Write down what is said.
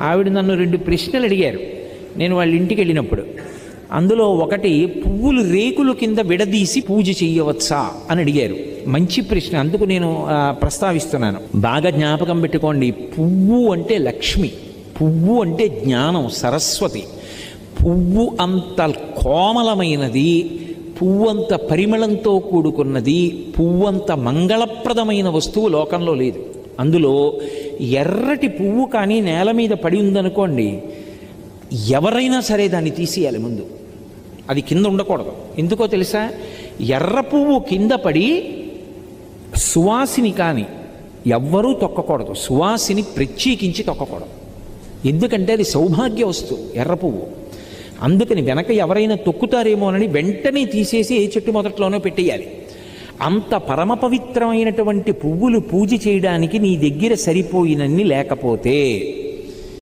ఆవిడ నన్ను 2 ప్రశ్నలు అడిగారు నేను వాళ్ళ ఇంటికి వెళ్ళినప్పుడు. అందులో ఒకటి, పువ్వులు రేకులు కింద విడదీసి పూజ చెయ్యవచ్చా అని అడిగారు. మంచి ప్రశ్న, అందుకు నేను ప్రస్తావిస్తున్నాను. బాగా జ్ఞాపకం పెట్టుకోండి, పువ్వు అంటే లక్ష్మి, పువ్వు అంటే జ్ఞానం, సరస్వతి. పువ్వు అంత కోమలమైనది, పువ్వంత పరిమళంతో కూడుకున్నది, పువ్వంత మంగళప్రదమైన వస్తువు లోకంలో లేదు. అందులో ఎర్రటి పువ్వు కానీ నేల మీద పడి ఉందనుకోండి, ఎవరైనా సరే దాన్ని తీసేయాలి ముందు, అది కింద ఉండకూడదు. ఎందుకో తెలుసా? ఎర్ర పువ్వు కింద పడి సువాసిని కానీ ఎవ్వరూ తొక్కకూడదు, సువాసిని ప్రత్యేకించి తొక్కకూడదు. ఎందుకంటే అది సౌభాగ్య వస్తువు ఎర్ర పువ్వు. అందుకని వెనక ఎవరైనా తొక్కుతారేమోనని వెంటనే తీసేసి ఏ చెట్టు మొదట్లోనో పెట్టేయాలి. అంత పరమ పవిత్రమైనటువంటి పువ్వులు పూజ చేయడానికి నీ దగ్గర సరిపోయినన్ని లేకపోతే